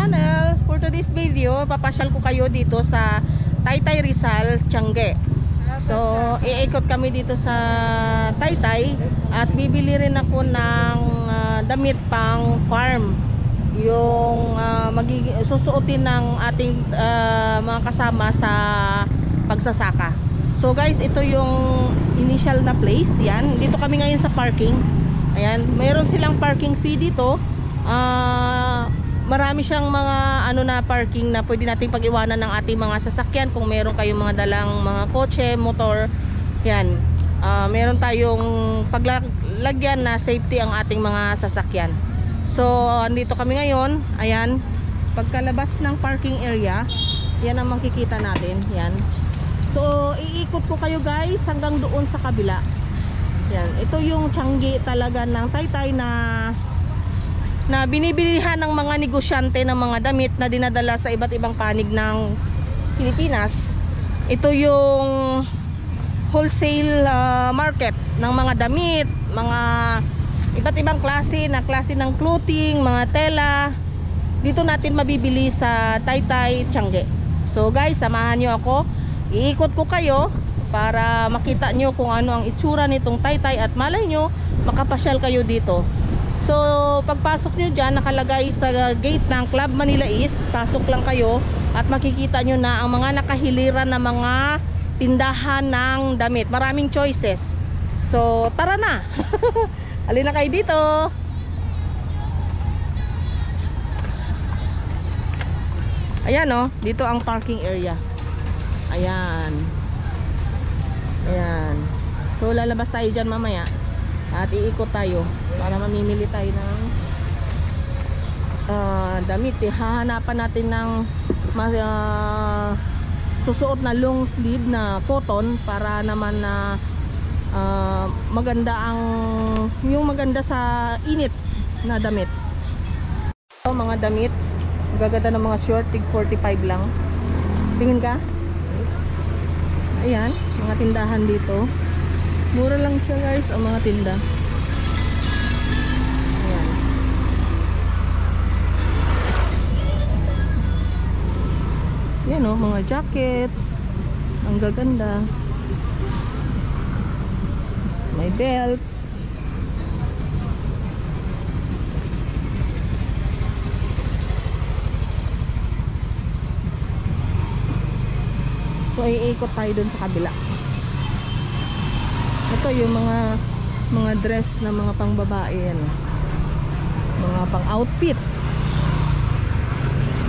channel. For today's video, papasyal ko kayo dito sa Taytay Rizal, Tiange. So, iikot kami dito sa Taytay at bibili rin ako ng damit pang farm. Yung susuotin ng ating mga kasama sa pagsasaka. So guys, ito yung initial na place. Yan, dito kami ngayon sa parking. Ayan, mayroon silang parking fee dito. Marami siyang mga na parking na pwede nating pag-iwanan ng ating mga sasakyan kung meron kayong mga dalang mga kotse, motor. Yan, meron tayong paglagyan na safety ang ating mga sasakyan. So andito kami ngayon. Ayan, pagkalabas ng parking area, yan ang makikita natin. Yan. So iikot ko kayo guys hanggang doon sa kabila. Yan, ito yung Tiange talaga ng Taytay na binibilihan ng mga negosyante ng mga damit na dinadala sa iba't ibang panig ng Pilipinas. Ito yung wholesale market ng mga damit, mga iba't ibang klase ng clothing, mga tela. Dito natin mabibili sa Taytay, Tiange. So guys, samahan nyo ako. Iikot ko kayo para makita nyo kung ano ang itsura nitong Taytay at malay nyo makapasyal kayo dito. So pagpasok nyo dyan, nakalagay sa gate ng Club Manila East. Pasok lang kayo at makikita nyo na ang mga nakahiliran na mga tindahan ng damit. Maraming choices. So tara na. Halina kayo dito. Ayan o, dito ang parking area. Ayan. Ayan. So lalabas tayo dyan mamaya at iikot tayo para mamimili tayo ng damit. Hahanapan natin ng susuot na long sleeve na cotton para naman na maganda yung maganda sa init na damit. So, mga damit, magaganda ng mga short, tig 45 lang. Tingin ka? Ayan, mga tindahan dito. Mura lang siya guys, ang mga tinda. Ayan. Yan o, mga jackets. Ang gaganda. May belts. So iikot tayo dun sa kabila. Ito yung mga dress na mga pangbabae, ano. Mga pang outfit.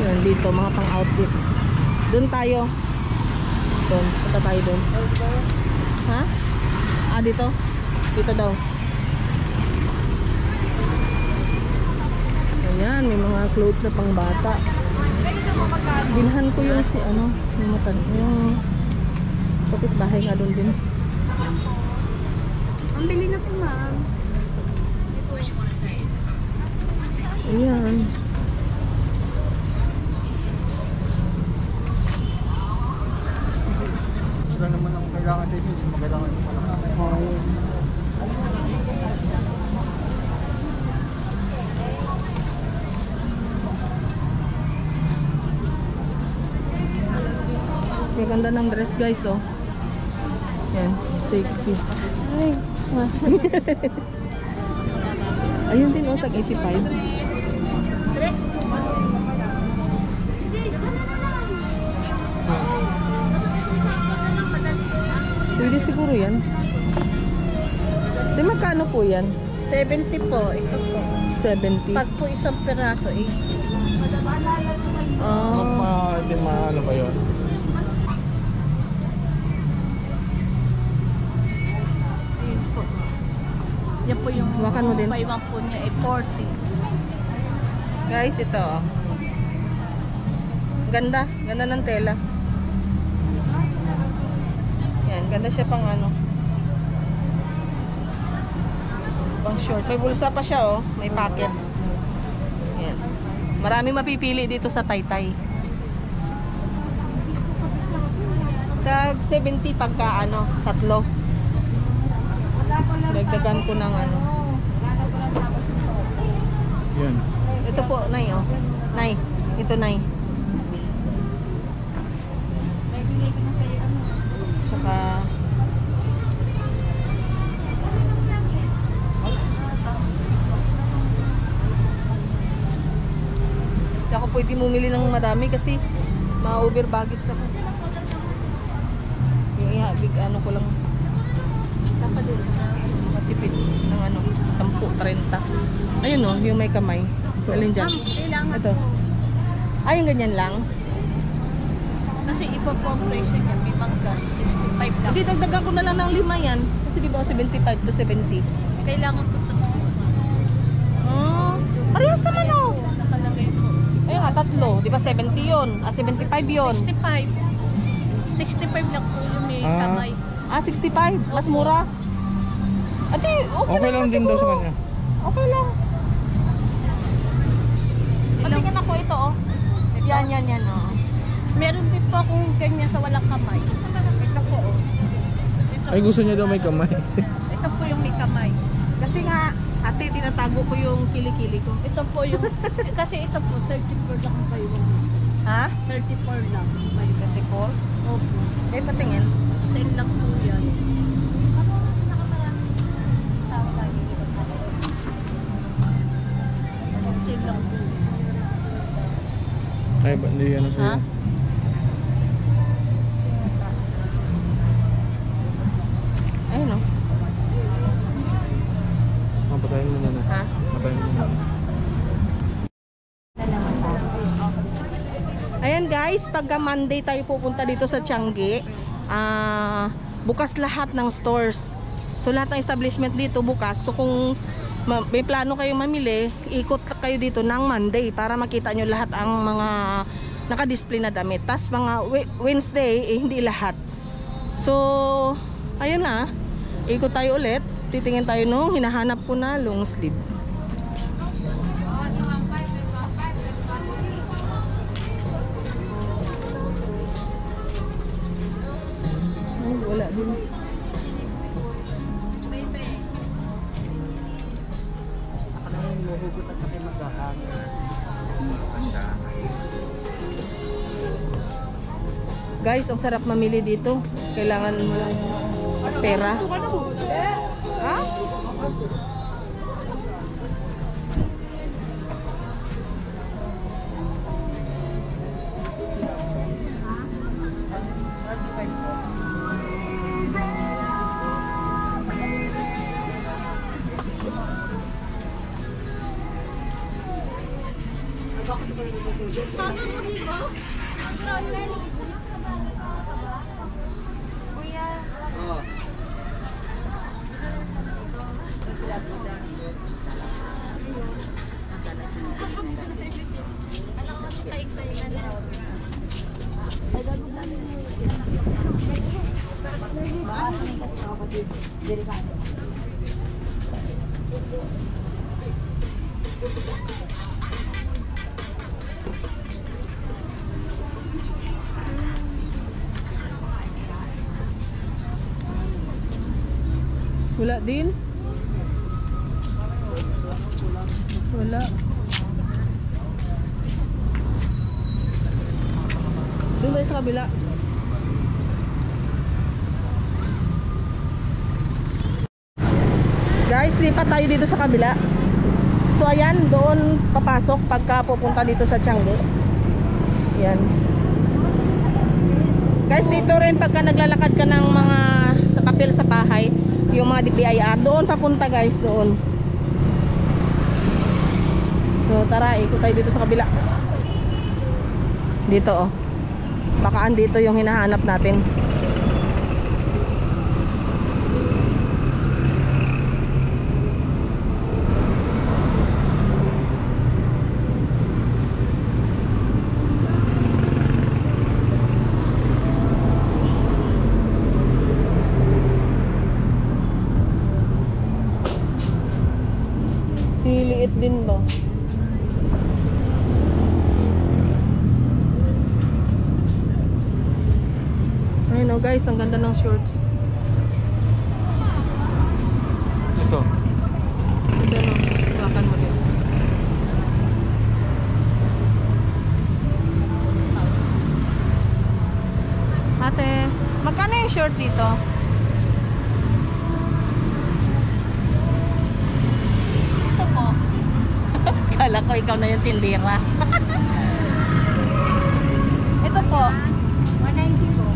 Yan dito, mga pang outfit. Dun tayo. Dun, punta tayo dun. Ha? Dito? Dito daw. Ayan, may mga clothes na pang bata. Bilhan ko yung yung kapitbahay nga doon din. Ang bili na po, ma'am. Ayan. Sila naman ang kailangan din, hindi mo kailangan yung malaki. Ang ganda ng dress guys, oh. Yan, sexy. Ay, ayun din, oh, tag 85. Pwede siguro yan. Di magkano po yan? 70 po, ito po. 70. Pag po isang peraso, eh. Hindi mahalo ba yun? Yan po yung Hawakan mo din. paiwang po niya ay 40. Guys, ito, oh. Ganda, ganda ng tela. Yan, ganda siya pang pang short. May bulsa pa siya, oh. May pocket. Yan. Maraming mapipili dito sa Taytay. Tag 70 pagka tatlo. Dagdagan ko ng Yan. Ito po, Nay, oh. Nay. Ito na Bibigay ko na sa'yo ano. Tsaka hindi ako pwede bumili ng madami kasi ma-over baggage ako. Yung ihabig ano ko lang Saka din. matipid ng ano 10-30. Ayun oh, yung may kamay. Alin dyan? Ma'am, kailangan Ito. po. Ay, yung ganyan lang. Kasi iba po ang presyo niya. May mangga, 65 lang. Hindi, dagdagan ko na lang ng 5 yan. Kasi di ba 75 to 70. Kailangan po ito. Oh, parehas naman oh. Nakalagay po. Ayun nga, tatlo. Di ba 70 yun? 75 yun. 65. 65 lang po yung may Ah. kamay. 65. Mas mura. Ate, Okay lang din daw sa kanya. Okay lang. Patingin ako ito oh. Yan oh. Meron din po akong ganyan sa walang kamay. Ito po oh. Ito, Ay, gusto niya daw may kamay. ito po yung may kamay. Kasi nga, ate, tinatago ko yung kilikili ko. Ito po yung, kasi ito po, 34 lang kayo. Ha? 34 lang. May 34? Opo. Eh, patingin. Sale lang po yan. Sale lang po. Ay, ba, hindi ano Ha? sa'yo. Ayun oh. Patayin mo na. Ha? Patayin mo na. Ayan guys, pagka Monday tayo pupunta dito sa Tiangge, bukas lahat ng stores. So lahat ng establishment dito bukas. So kung may plano kayong mamili, ikot kayo dito ng Monday para makita nyo lahat ang mga naka-display na damit. Tas mga Wednesday, hindi lahat. So, ayun na. Ikot tayo ulit. Titingin tayo nung hinahanap ko na long sleeve. Ay, wala din. Guys, ang sarap mamili dito. Kailangan mo lang pera. Ha? Wala din. Wala. Doon tayo sa kabila. Guys, lipat tayo dito sa kabila. So ayan, doon papasok pagka pupunta dito sa Tiangge. Yan. Guys, dito rin pagka naglalakad ka ng mga sa papel sa bahay, yung mga DPIR, doon papunta guys, doon. So tara, ikot tayo dito sa kabila. Dito oh. Baka andito yung hinahanap natin. Siliit din ba? Ayun oh guys, ang ganda ng shorts. Ito. Ito no, hawakan mo din. short dito. Ito po. Kala ko ikaw na yung tindera. Ito po. 190 po.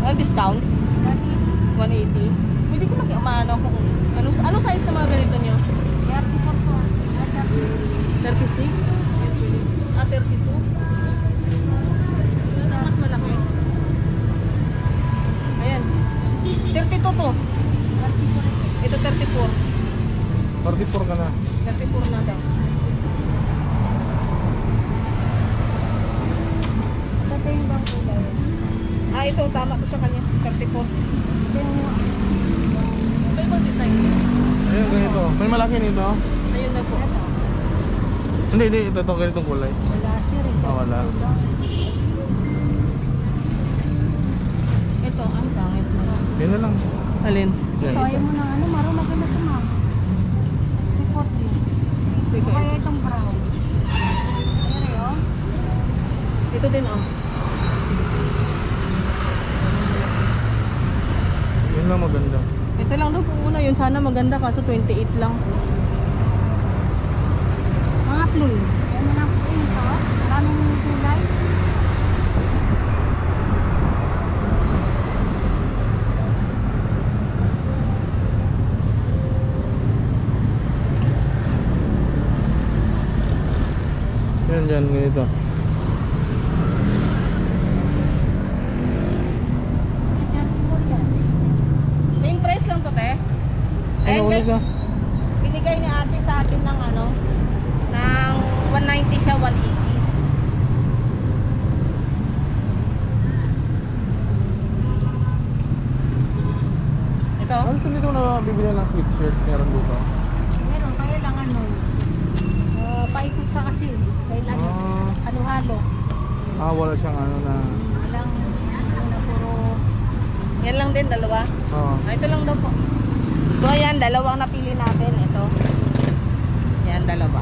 Ano discount? 180. Pwede ko maano kung ano size na mga ganito nyo? 34 po. 36? Ah, 32? Ano na mas malaki? Ayan. 32 to. Ito 34. 44 ka na. 34 na daw. Ito yung bang kulay. Ah, ito. Tama to sa kanya. 34. Ito yung Ito yung design. Ayun, ganito. May malaki nito. Ayun na po. Hindi, ito ganitong kulay. wala sir. Wala. Ito, ang pangit na. Yan na lang. Alin? Yan, Ito, isa. ayaw mo na ano, maro maganda ito ma'am. 340. Sige. Kaya itong brown. Ayan oh. Ito din, oh. Yan lang maganda. Ito lang daw po una. Yun sana maganda kaso 28 lang. Mga plain. Ayan mo lang po ito. Maraming kulay. Yan, ganito. Same price lang to, te. Ano Ayan, ulit guys. ka? Binigay ni ate sa atin ng ano, ng 190 siya, 180. Ito? Ano sa dito na bibili ng sweatshirt? Meron dito. Meron, kaya lang ano. Paikot sa kasi. Kailan halo-halo. Wala siyang ano na. Walang ano na puro. Yan lang din, dalawa. Oo. Ah, ito lang daw po. So ayan, dalawang napili natin. Ito. Yan, dalawa.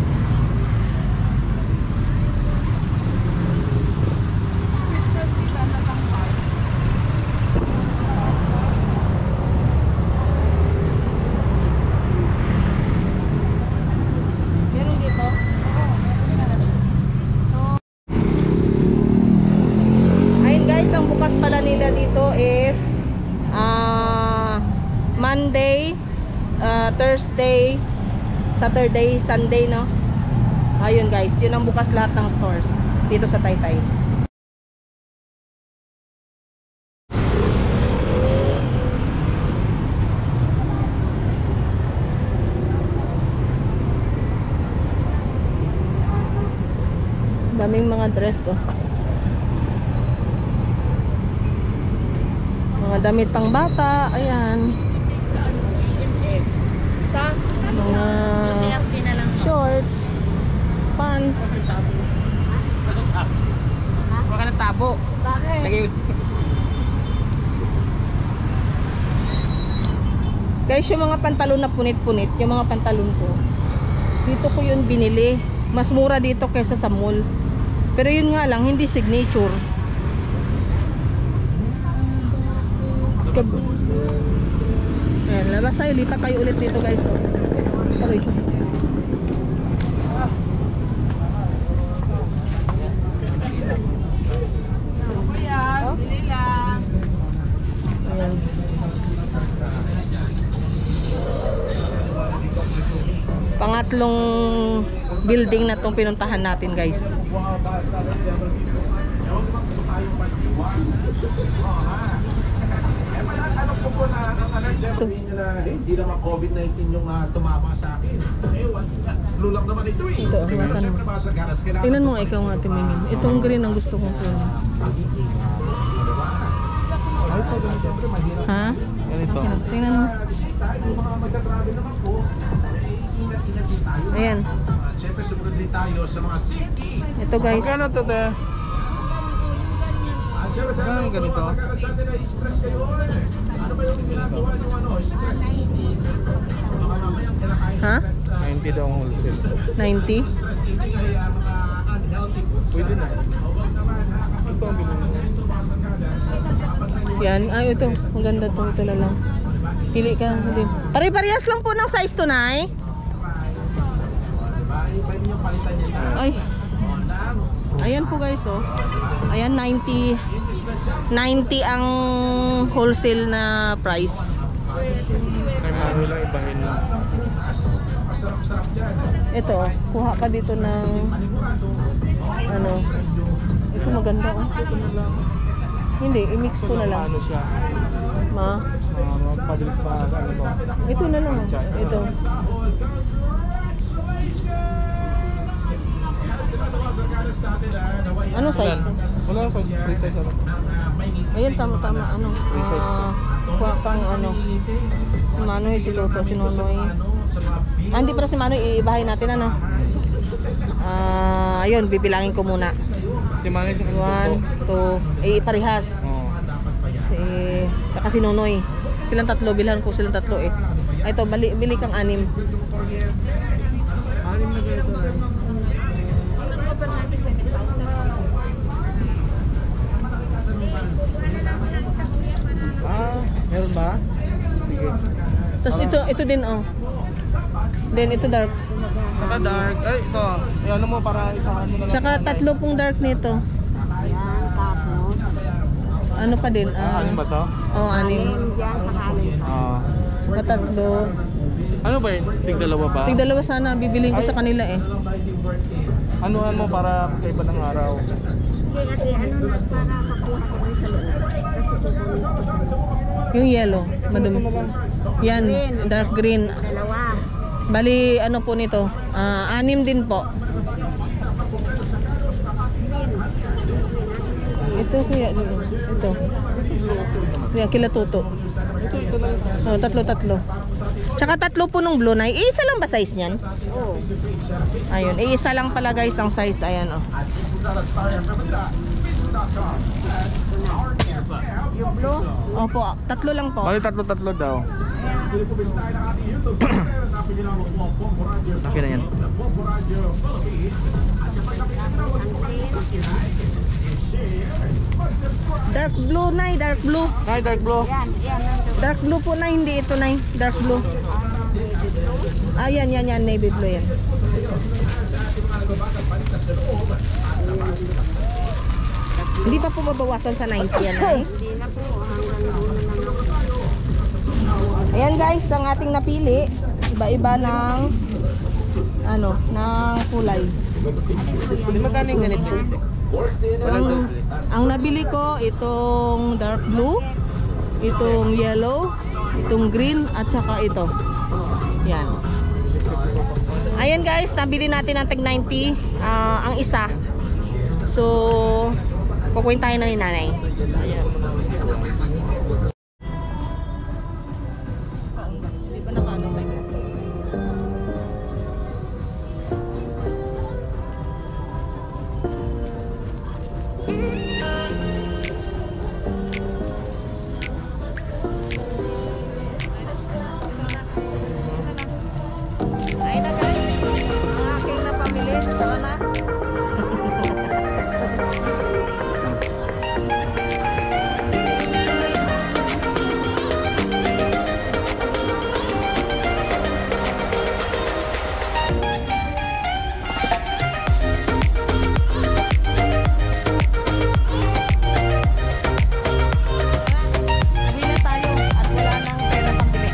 Meron dito? Ayun guys, ang bukas pala nila dito is Monday, Thursday, Saturday, Sunday, no? Ayun guys, yun ang bukas lahat ng stores dito sa Taytay. Daming mga dress, oh. Mga damit pang bata, ayan. Sa mga shorts, pants. Huwag ka ng tabo. Bakit? Lagay. Guys, yung mga pantalon na punit-punit, yung mga pantalon ko, dito ko yun binili. Mas mura dito kaysa sa mall. Pero yun nga lang, hindi signature. Ayan, labas tayo, lipat tayo ulit dito guys. Aray. Ayan. Pangatlong building na tong pinuntahan natin guys. Sabihin nyo na, hindi naman COVID-19 yung tumama sa akin. Flu lang naman ito eh. Ito, Kaya hawakan mo. syempre masagaras, kailangan Tingnan mo nga ikaw nga tumingin. Itong green ang gusto kong kunin. Syempre mahirap. Ha? Ganito. Tingnan mo. Yung mga magta-travel naman po, ingat-ingat din tayo. Ayan. Syempre sumunod din tayo sa mga safety. Ito guys. Magkano to, te? Syempre sa Ganun, ganito. masagaras sa atin na stress kayo. Ano ba yung ginagawa nyo stress eating? Baka mamayang kinakain. Ha? 90 daw ang wholesale. 90? Stress eating ay mga unhealthy foods. Pwede na. Huwag naman, Ito ang binili. Yan. Ay, ito. Maganda to. Ito na lang. Pili ka lang din. Pare-parehas lang po ng size to, Nay. Ay. Ayan po guys, oh. Ayan, 90 ang wholesale na price. Kay Mami lang ibahin lang. Ito, oh. Kuha ka dito ng ano. Ito maganda, oh. Hindi, i-mix ko na lang. Ano siya? Pabilis pa ano to? Ito na lang, oh. Ito. Ano size? Wala lang size. Free size ano? Ayan, tama-tama. Ano? Kuha kang ano. Si Manoy, si Toto, si Nonoy. Hindi para si Manoy, iibahin natin ano. Ayun, bibilangin ko muna. Si Manny siya kasi 1, 2, parehas. Oo. Saka si Nonoy. Silang tatlo, bilhan ko silang tatlo eh. Ito, bili kang 6. Anim na ganito na. Meron ba? Sige. Tapos ito din oh. Then ito dark. Saka dark. Ay, ito. Ay, ano mo para isahan mo na lang. Tsaka 3 pong dark nito. Ayan, tapos. Ano pa din? Anim ba to? Oh, 6. Yan sa kanin. Saka 3. Ano ba yun? Tig-dalawa ba? Tig-dalawa sana bibiliin ko sa kanila eh. Anuhan mo para kaiba ng araw? Kasi ano na, para kakuha ko rin sa loob. Kasi kukunin. Yung yellow, madumi. Yan, dark green. Dalawa. Bali, ano po nito? 6 din po. Ito kuya, ito. Yan, kila tuto. Ito lang. Oh, 3. Tsaka 3 po nung blue na. Iisa lang ba size niyan? Oo. Ayun, iisa lang pala guys ang size. Ayan oh. Yung blue. Opo, 3 lang po. Bali 3 daw. Laki na yan. Dark blue na, dark blue. Ay, dark blue. Yan, nandun. Dark blue po na, hindi ito na. Dark blue. Yan, navy blue yan. Hindi pa po mabawasan sa 90 yan ay. Hindi na po, hanggang doon na lang ako. Ayan guys, ang ating napili. Iba-iba ng ano, ng kulay. Magkano yung ganito? Ang nabili ko itong dark blue, itong yellow, itong green at saka ito. Yan. Ayan guys, nabili natin ng tag 90 ang isa. So, kukwentahin na ni nanay. Hindi pa nakaano tayo. Ay na guys, ang aking napamili. Saka na. Uwi na tayo at wala nang pera pambili.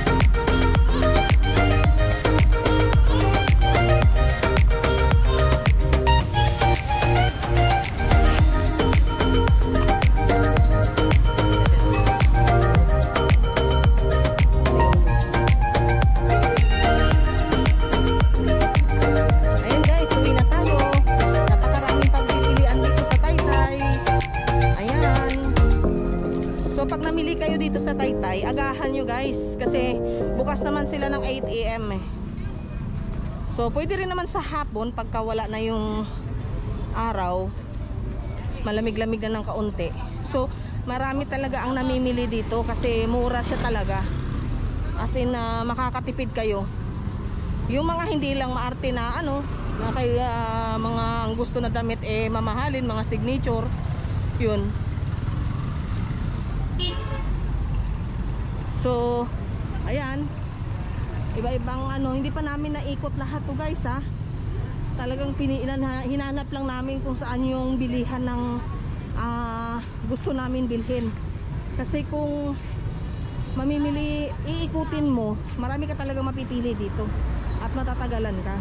Ayun guys, uwi na tayo. Napakaraming pagpipilian dito sa Taytay. Ayan. So pag namili kayo dito sa Taytay, agahan nyo guys. Kasi bukas naman sila ng 8 AM eh. So pwede rin naman sa hapon pagka wala na yung araw. Malamig-lamig na ng kaunti. So marami talaga ang namimili dito kasi mura siya talaga. As in makakatipid kayo. Yung mga hindi lang maarte na ano, na kaya mga ang gusto na damit mamahalin, mga signature, yun. So, ayan. Iba-ibang ano, hindi pa namin naikot lahat to guys ha. Talagang hinanap lang namin kung saan yung bilihan ng gusto namin bilhin. Kasi kung mamimili, iikutin mo, marami ka talaga mapipili dito at matatagalan ka.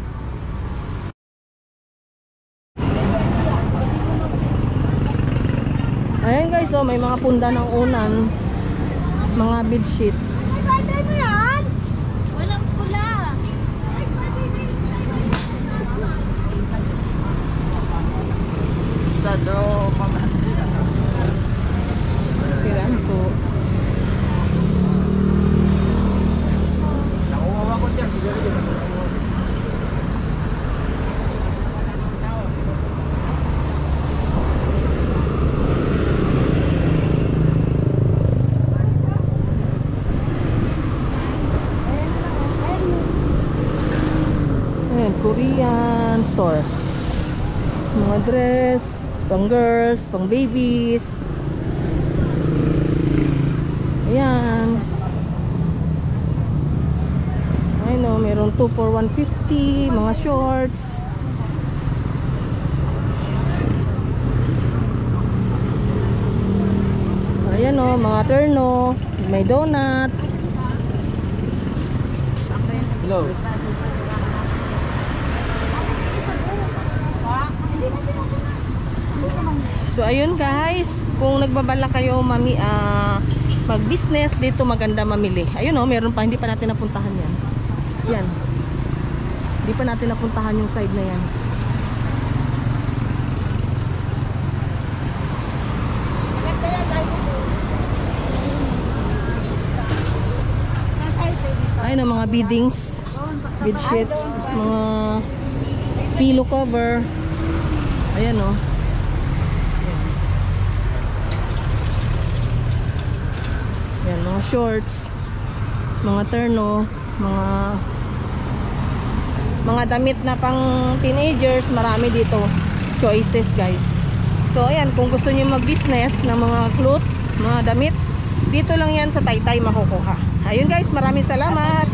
Ayan guys, oh, may mga punda ng unan, mga bedsheet. Walang pula. Kiran po. Nakuha ko dyan, siguro dyan. Ayan, Korean store. Mga dress, pang girls, pang babies. Ayan. Ayun o, meron 2 for 150, mga shorts. Ayan o, mga terno, may donut. Hello. So ayun guys, kung nagbabala kayo mag-business dito, maganda mamili. Ayun oh, meron pa, hindi pa natin napuntahan yan. Yan. Hindi pa natin napuntahan yung side na yan. Ayun oh, mga beadings, bedsheets, mga pillow cover. Ayan oh. Yan, mga shorts, mga terno, mga damit na pang teenagers, marami dito choices guys. So ayan, kung gusto niyo mag-business ng mga clothes, mga damit, dito lang yan sa Taytay makukuha. Ayun guys, maraming salamat.